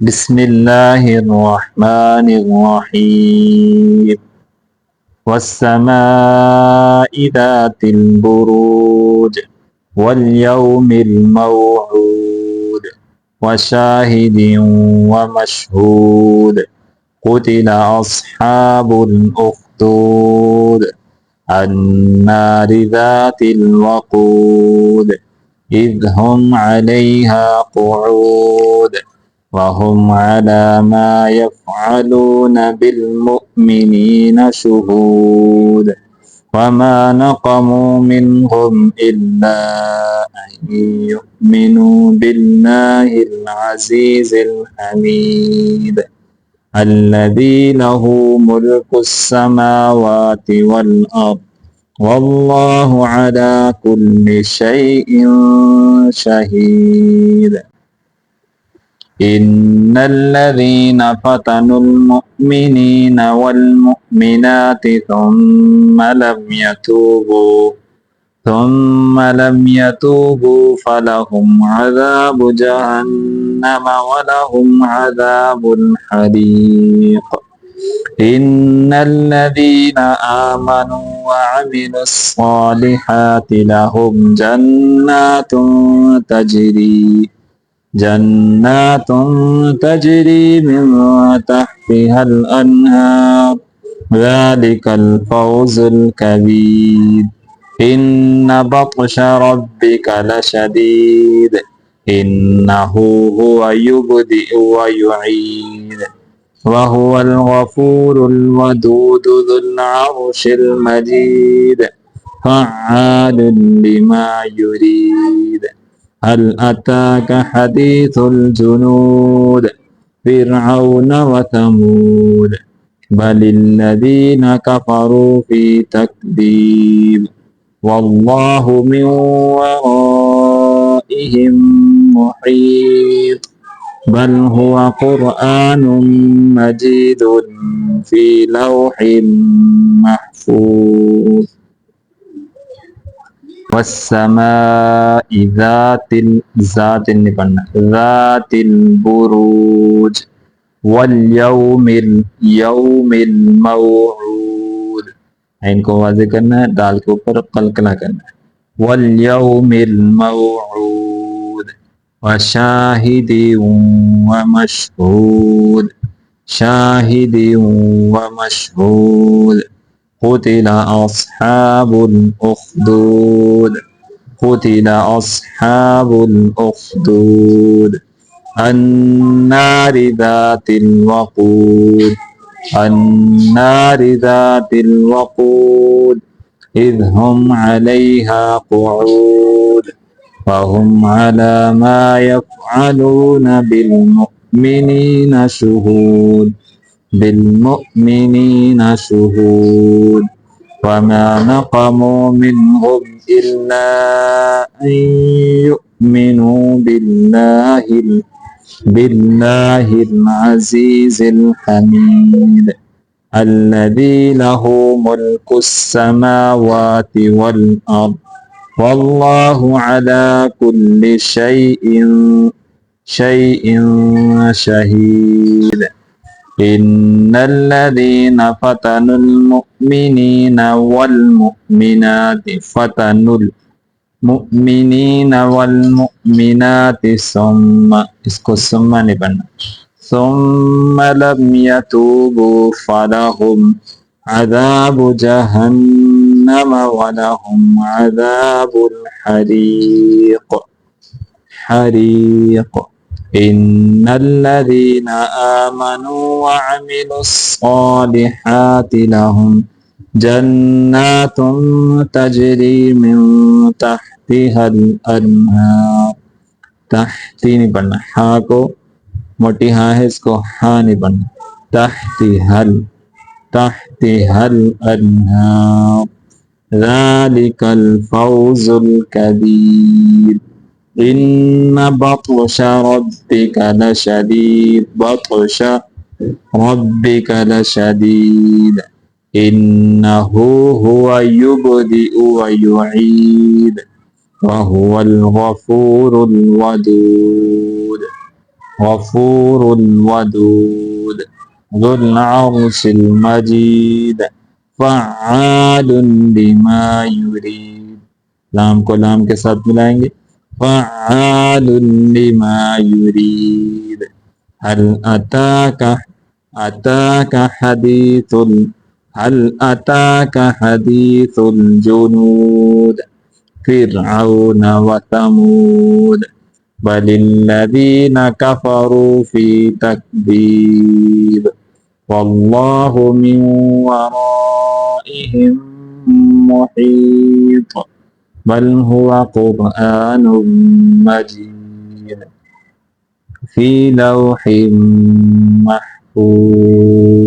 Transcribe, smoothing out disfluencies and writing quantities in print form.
بسم الله الرحمن الرحيم والسماء ذات البروج واليوم الموعود وشاهد ومشهود قتل أصحاب الأخدود النار ذات الوقود إذ هم عليها قعود وهم على ما يفعلون بالمؤمنين شهود وما نقموا منهم إلا أن يؤمنوا بالله العزيز الحميد الذي له ملك السماوات والأرض والله على كل شيء شهيد إن الذين فتنوا المؤمنين والمؤمنات ثم لم يتوبوا فلهم عذاب جهنم ولهم عذاب الحريق إن الذين آمنوا وعملوا الصالحات لهم جنات تجري من تحتها الأنهار ذلك الفوز الكبير إن بطش ربك لشديد إنه هو يبدئ ويعيد وهو الغفور الودود ذو العرش المجيد فعال لما يريد هل أتاك حديث الجنود فرعون وثمود بل الذين كفروا في تكذيب والله من ورائهم محيط بل هو قرآن مجيد في لوح محفوظ والسماء ذات البروج واليوم الموعود عين को वाज़े करना है दाल के ऊपर कलकला करना है واليوم الموعود وشاهد ومشهود قتل أصحاب الأخدود النار ذات الوقود إذ هم عليها قعود وهم على ما يفعلون بالمؤمنين شهود وما نقموا منهم إلا أن يؤمنوا بالله العزيز الحميد الذي له ملك السماوات والأرض والله على كل شيء شهيد إن الذين فتنوا المؤمنين والمؤمنات ثم इसको सुम्मा नहीं पढ़ना ثم لم يتوبوا فلهم عذاب جهنم ولهم عذاب الحريق إن الذين آمنوا وعملوا الصالحات لهم جنات تجري من تحتها الأنهار तहती नहीं पढ़ना हा को मोटी हा है इसको हा नहीं पढ़ना तहती हल अन्हार ذلك الفوز الكبير إن بطش ربك لشديد إنه هو يبدئ ويعيد وهو الغفور الودود غفور ودود ذو العرش المجيد فعال لما يريد। लाम को लाम के साथ मिलाएंगे। فعال لما يريد। هل أتاك حديث الجنود فرعون وثمود بل الذين كفروا في تكذيب والله من ورائهم محيط بل هو قرآن مجيد في لوح محفوظ